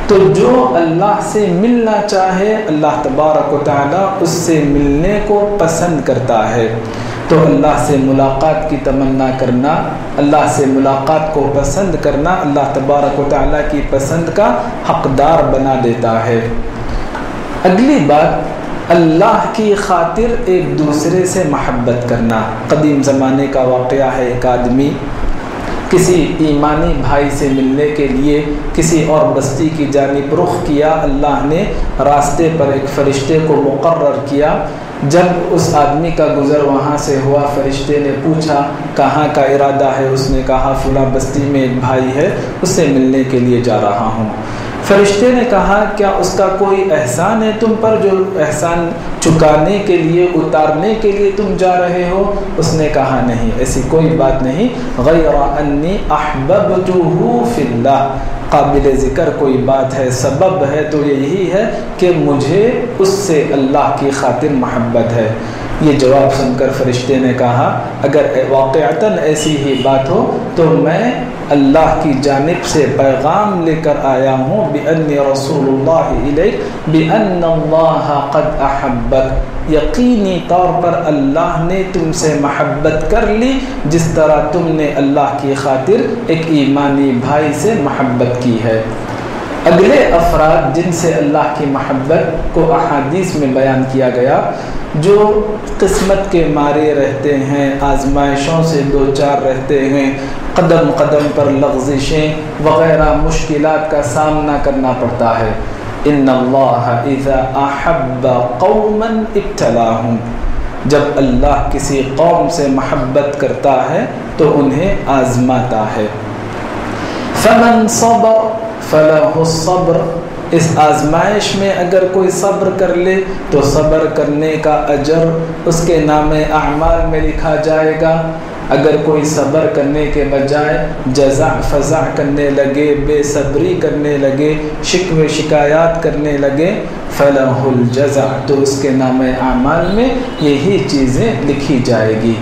تو جو اللہ سے ملنا چاہے اللہ تبارک و تعالیٰ اس سے ملنے کو پسند کرتا ہے، تو اللہ سے ملاقات کی تمنا کرنا، اللہ سے ملاقات کو پسند کرنا اللہ تبارک و تعالیٰ کی پسند کا حقدار بنا دیتا ہے۔ اگلی بات، اللہ کی خاطر ایک دوسرے سے محبت کرنا۔ قدیم زمانے کا واقعہ ہے، ایک آدمی کسی ایمانی بھائی سے ملنے کے لیے کسی اور بستی کی جانب رخ کیا۔ اللہ نے راستے پر ایک فرشتے کو مقرر کیا۔ جب اس آدمی کا گزر وہاں سے ہوا، فرشتے نے پوچھا کہاں کا ارادہ ہے؟ اس نے کہا فلاں بستی میں ایک بھائی ہے، اس سے ملنے کے لیے جا رہا ہوں۔ فرشتے نے کہا کیا اس کا کوئی احسان ہے تم پر جو احسان چکانے کے لیے، اتارنے کے لیے تم جا رہے ہو؟ اس نے کہا نہیں، ایسی کوئی بات نہیں، غیر انی احببتہ فی اللہ، قابل ذکر کوئی بات ہے، سبب ہے تو یہی ہے کہ مجھے اس سے اللہ کی خاطر محبت ہے۔ یہ جواب سن کر فرشتے نے کہا اگر واقعتاً ایسی ہی بات ہو تو میں اللہ کی جانب سے پیغام لے کر آیا ہوں بِأَنِّ رَسُولُ اللَّهِ إِلَيْكَ بِأَنَّ اللَّهَ قَدْ أَحَبَّكَ، یقینی طور پر اللہ نے تم سے محبت کر لی جس طرح تم نے اللہ کی خاطر ایک ایمانی بھائی سے محبت کی ہے۔ اگلے افراد جن سے اللہ کی محبت کو احادیث میں بیان کیا گیا، جو قسمت کے مارے رہتے ہیں، آزمائشوں سے دوچار رہتے ہیں، قدم قدم پر لغزشیں وغیرہ مشکلات کا سامنا کرنا پڑتا ہے۔ ان اللہ اذا احب قوما ابتلاہم، جب اللہ کسی قوم سے محبت کرتا ہے تو انہیں آزماتا ہے۔ فمن صبر فلہ الصبر، اس آزمائش میں اگر کوئی صبر کر لے تو صبر کرنے کا اجر اس کے نام اعمال میں لکھا جائے گا۔ اگر کوئی صبر کرنے کے بجائے جزع فزع کرنے لگے، بے صبری کرنے لگے، شکوے شکایات کرنے لگے، فلہ الجزع، تو اس کے نام اعمال میں یہی چیزیں لکھی جائے گی۔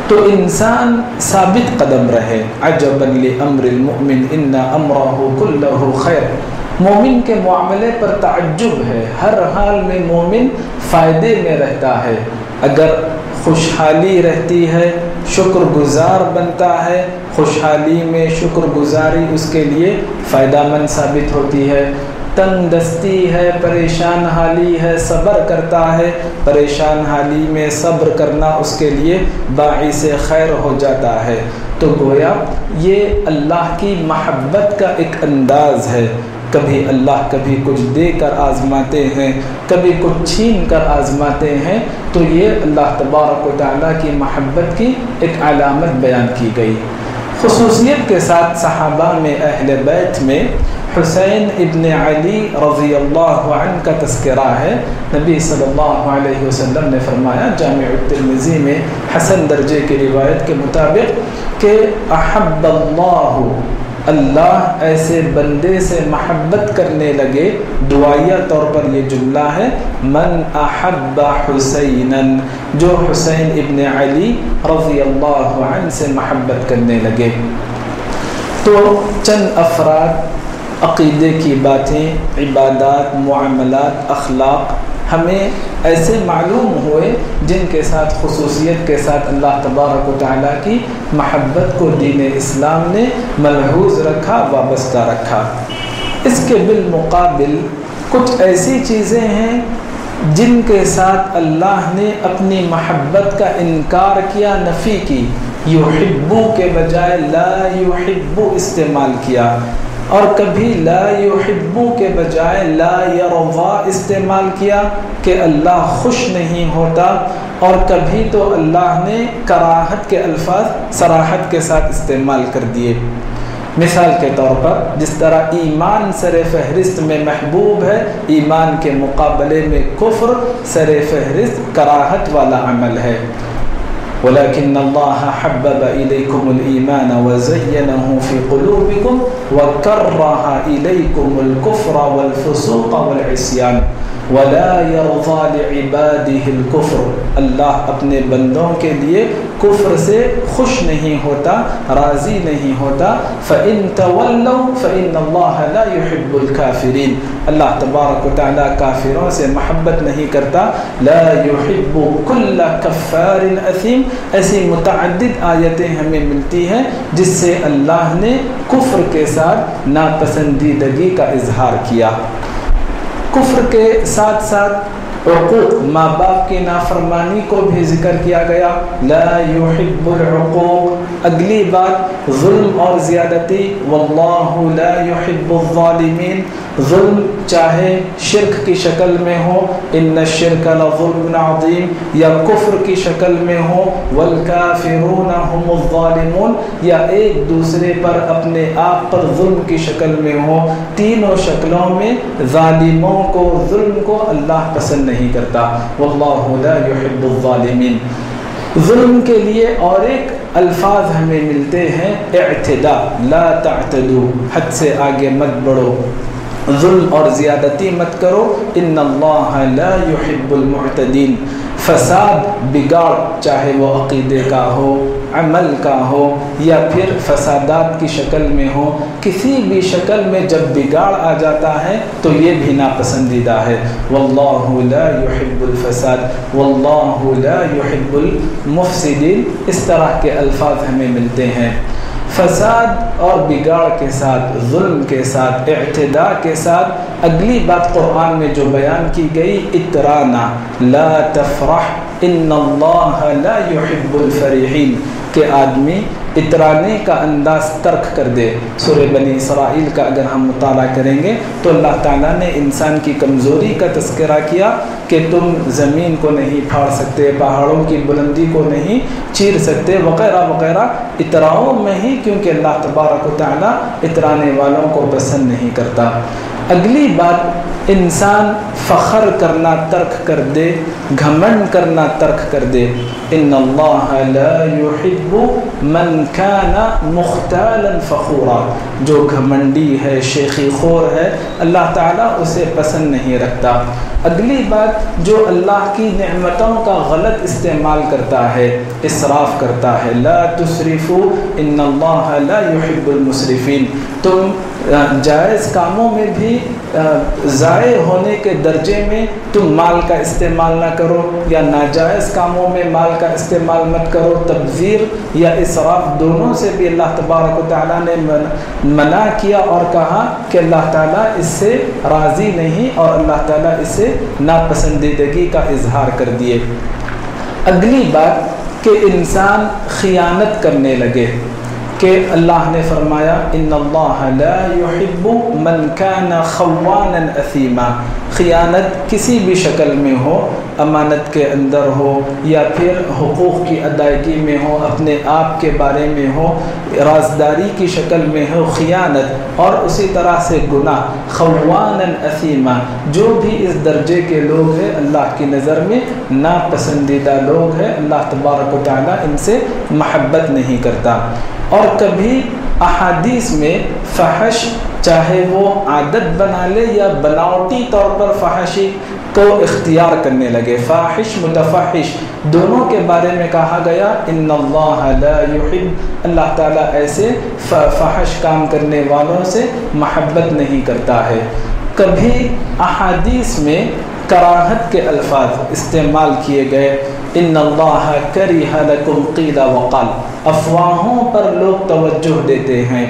تو انسان ثابت قدم رہے۔ عجبا لامر المؤمن ان امرہ کلہ خیر، مومن کے معاملے پر تعجب ہے، ہر حال میں مومن فائدے میں رہتا ہے۔ اگر خوشحالی رہتی ہے شکر گزار بنتا ہے، خوشحالی میں شکر گزاری اس کے لیے فائدہ مند ثابت ہوتی ہے۔ تنگ دستی ہے، پریشان حالی ہے، صبر کرتا ہے، پریشان حالی میں صبر کرنا اس کے لیے باعث خیر ہو جاتا ہے۔ تو گویا یہ اللہ کی محبت کا ایک انداز ہے، کبھی اللہ کبھی کچھ دے کر آزماتے ہیں، کبھی کچھ چھین کر آزماتے ہیں، تو یہ اللہ تبارک و تعالیٰ کی محبت کی ایک علامت بیان کی گئی۔ خصوصیت کے ساتھ صحابہ میں اہل بیت میں حسین ابن علی رضی اللہ عنہ کا تذکرہ ہے۔ نبی صلی اللہ علیہ وسلم نے فرمایا جامع الترمذی میں حسن درجے کی روایت کے مطابق کہ احب اللہ ایسے بندے سے محبت کرنے لگے، دعائیہ طور پر یہ جملہ ہے، من احب حسینا، جو حسین ابن علی رضی اللہ عنہ سے محبت کرنے لگے۔ تو چند افراد، عقیدے کی باتیں، عبادات، معاملات، اخلاق ہمیں ایسے معلوم ہوئے جن کے ساتھ خصوصیت کے ساتھ اللہ تبارک و تعالیٰ کی محبت کو دین اسلام نے ملحوظ رکھا، وابستہ رکھا۔ اس کے بالمقابل کچھ ایسی چیزیں ہیں جن کے ساتھ اللہ نے اپنی محبت کا انکار کیا، نفی کی، یحبو کے بجائے لا یحبو استعمال کیا، اور کبھی لا یحبو کے بجائے لا یرضا استعمال کیا کہ اللہ خوش نہیں ہوتا، اور کبھی تو اللہ نے کراہت کے الفاظ صراحت کے ساتھ استعمال کر دیے۔ مثال کے طور پر جس طرح ایمان سر فہرست میں محبوب ہے، ایمان کے مقابلے میں کفر سر فہرست کراہت والا عمل ہے۔ وَلَكِنَّ اللَّهَ حَبَّبَ إِلَيْكُمُ الْإِيمَانَ وَزَيَّنَهُ فِي قُلُوبِكُمْ وَكَرَّهَ إِلَيْكُمُ الْكُفْرَ وَالْفُسُوقَ وَالْعِصْيَانَ، ولا يرضى لعباده الكفر، اللہ اپنے بندوں کے لیے کفر سے خوش نہیں ہوتا، راضی نہیں ہوتا۔ فإن تولوا فإن الله لا يحب الكافرين، اللہ تبارک و تعالیٰ کافروں سے محبت نہیں کرتا۔ لا يحب كل كفار اثیم، ایسی متعدد آیتیں ہمیں ملتی ہیں جس سے اللہ نے کفر کے ساتھ ناپسندیدگی کا اظہار کیا۔ کفر کے ساتھ ساتھ عقوق، ماں باپ کی نافرمانی کو بھی ذکر کیا گیا۔ لا يحب العقوق، اگلی بات ظلم اور زیادتی، واللہ لا يحب الظالمین، ظلم چاہے شرک کی شکل میں ہو، ان الشرک لظلم عظیم، یا کفر کی شکل میں ہو، والکافرون هم الظالمون، یا ایک دوسرے پر اپنے آپ پر ظلم کی شکل میں ہو، تینوں شکلوں میں ظالموں کو، ظلم کو اللہ پسند نہیں کرتا۔ واللہ لا يحب الظالمین۔ ظلم کے لیے اور ایک الفاظ ہمیں ملتے ہیں، اعتداء، لا تعتدوا، حد سے آگے مت بڑھو، ظلم اور زیادتی مت کرو، ان اللہ لا يحب المعتدین۔ فساد، بگاڑ، چاہے وہ عقیدے کا ہو، عمل کا ہو، یا پھر فسادات کی شکل میں ہو، کسی بھی شکل میں جب بگاڑ آ جاتا ہے تو یہ بھی ناپسندیدہ ہے۔ واللہ لا يحب الفساد واللہ لا يحب المفسدین، اس طرح کے الفاظ ہمیں ملتے ہیں۔ فساد اور بگاڑ کے ساتھ، ظلم کے ساتھ، اعتداء کے ساتھ اگلی بات قرآن میں جو بیان کی گئی، اترانا، لا تفرح ان اللہ لا يحب الفریحین، کہ آدمی اترانے کا انداز ترک کر دے۔ سورہ بنی اسرائیل کا اگر ہم مطالعہ کریں گے تو اللہ تعالیٰ نے انسان کی کمزوری کا تذکرہ کیا کہ تم زمین کو نہیں پھاڑ سکتے، پہاڑوں کی بلندی کو نہیں چیر سکتے، وغیرہ وغیرہ، اتراؤ میں ہی، کیونکہ اللہ تبارک و تعالیٰ اترانے والوں کو پسند نہیں کرتا۔ اگلی بات، انسان فخر کرنا ترک کر دے، گھمنڈ کرنا ترک کر دے۔ ان اللہ لا يحب من كان مختالا فخورا، جو گھمنڈی ہے، شیخی خور ہے، اللہ تعالیٰ اسے پسند نہیں رکھتا۔ اگلی بات، جو اللہ کی نعمتوں کا غلط استعمال کرتا ہے، اسراف کرتا ہے، لا تسرفوا ان اللہ لا يحب المسرفین، تم جائز کاموں میں بھی ضائع ہونے کے درجے میں تم مال کا استعمال نہ کرو، یا ناجائز کاموں میں مال کا استعمال مت کرو۔ تبذیر یا اسراف دونوں سے بھی اللہ تبارک و تعالیٰ نے منع کیا اور کہا کہ اللہ تعالیٰ اس سے راضی نہیں، اور اللہ تعالیٰ اس سے ناپسندیدگی کا اظہار کر دیے۔ اگلی بات کہ انسان خیانت کرنے لگے، کہ اللہ نے فرمایا ان اللہ لا يحب من كان خوانا اثیما، خیانت کسی بھی شکل میں ہو، امانت کے اندر ہو یا پھر حقوق کی ادائیگی میں ہو، اپنے آپ کے بارے میں ہو، رازداری کی شکل میں ہو خیانت، اور اسی طرح سے گناہ، خوانا اثیما، جو بھی اس درجے کے لوگ ہیں اللہ کی نظر میں ناپسندیدہ لوگ ہیں، اللہ تبارک و تعالیٰ ان سے محبت نہیں کرتا۔ اور کبھی احادیث میں فحش، چاہے وہ عادت بنا لے یا بناوٹی طور پر فحشی کو اختیار کرنے لگے، فاحش متفحش دونوں کے بارے میں کہا گیا ان اللہ لا يحب، اللہ تعالیٰ ایسے فحش کام کرنے والوں سے محبت نہیں کرتا ہے۔ کبھی احادیث میں کراہت کے الفاظ استعمال کیے گئے، ان اللہ کرہ لکم قیل وقال، افواہوں پر لوگ توجہ دیتے ہیں،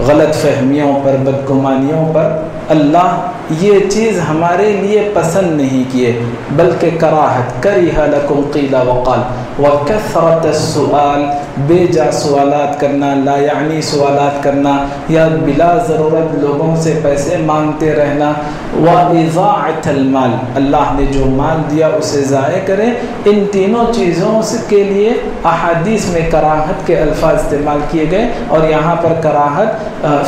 غلط فہمیوں پر، بدگمانیوں پر، اللہ یہ چیز ہمارے لیے پسند نہیں کیے، بلکہ کراہت، کرہ لکم قیل وقال، وکثرت السؤال، بے جا سوالات کرنا، لا یعنی سوالات کرنا، یا بلا ضرورت لوگوں سے پیسے مانگتے رہنا، واضاعت المال، اللہ نے جو مال دیا اسے ضائع کریں، ان تینوں چیزوں کے لیے احادیث میں کراہت کے الفاظ استعمال کیے گئے۔ اور یہاں پر کراہت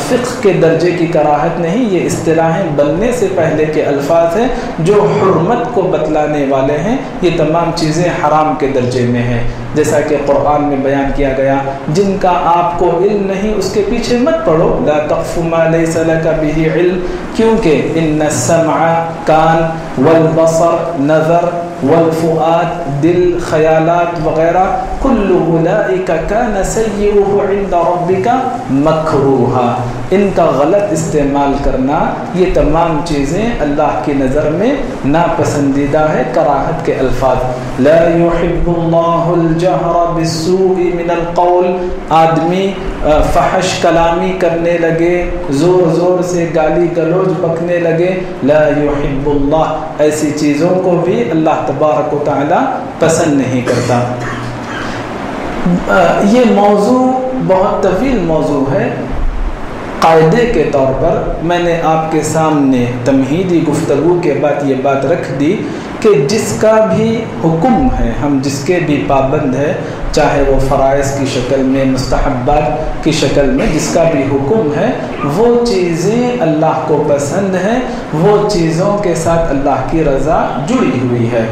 فقہ کے درجے کی کراہت نہیں، یہ اصطلاحیں بننے سے پہلے کے الفاظ ہیں جو حرمت کو بتلانے والے ہیں، یہ تمام چیزیں حرام کے درجے میں ہیں، جیسا کہ قرآن میں بیان کیا گیا، جن کا آپ کو علم نہیں اس کے پیچھے مت پڑو، لا تقف ما لیس لک بہ علم، کیونکہ ان السمع، کان، والبصر نظر، والفؤاد دل، خیالات وغیرہ، کل اولئک کان سیئہ عند ربک مکروہا، ان کا غلط استعمال کرنا یہ تمام چیزیں اللہ کی نظر میں ناپسندیدہ ہے، کراہت کے الفاظ۔ لا يحب اللہ الجہر بالسوء من القول، آدمی فحش کلامی کرنے لگے، زور زور سے گالی گلوچ بکنے لگے، لا يحب اللہ، ایسی چیزوں کو بھی اللہ تبارک و تعالی پسند نہیں کرتا۔ یہ موضوع بہت طویل موضوع ہے۔ قاعدے کے طور پر میں نے آپ کے سامنے تمہیدی گفتگو کے بعد یہ بات رکھ دی کہ جس کا بھی حکم ہے، ہم جس کے بھی پابند ہے، چاہے وہ فرائض کی شکل میں، مستحبات کی شکل میں، جس کا بھی حکم ہے، وہ چیزیں اللہ کو پسند ہیں، وہ چیزوں کے ساتھ اللہ کی رضا جڑی ہوئی ہے۔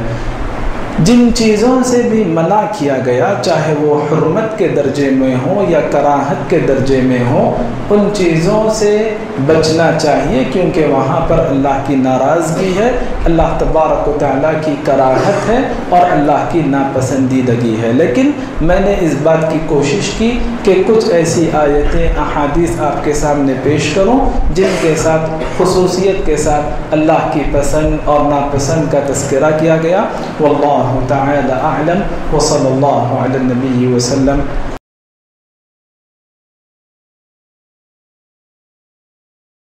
جن چیزوں سے بھی منع کیا گیا، چاہے وہ حرمت کے درجے میں ہوں یا کراہت کے درجے میں ہوں، ان چیزوں سے بچنا چاہیے، کیونکہ وہاں پر اللہ کی ناراضگی ہے، اللہ تبارک و تعالیٰ کی کراہت ہے اور اللہ کی ناپسندیدگی ہے۔ لیکن میں نے اس بات کی کوشش کی کہ کچھ ایسی آیتیں، احادیث آپ کے سامنے پیش کروں جن کے ساتھ خصوصیت کے ساتھ اللہ کی پسند اور ناپسند کا تذکرہ کیا گیا۔ واللہ تعالی اعلم، وصلی اللہ علی النبی وسلم۔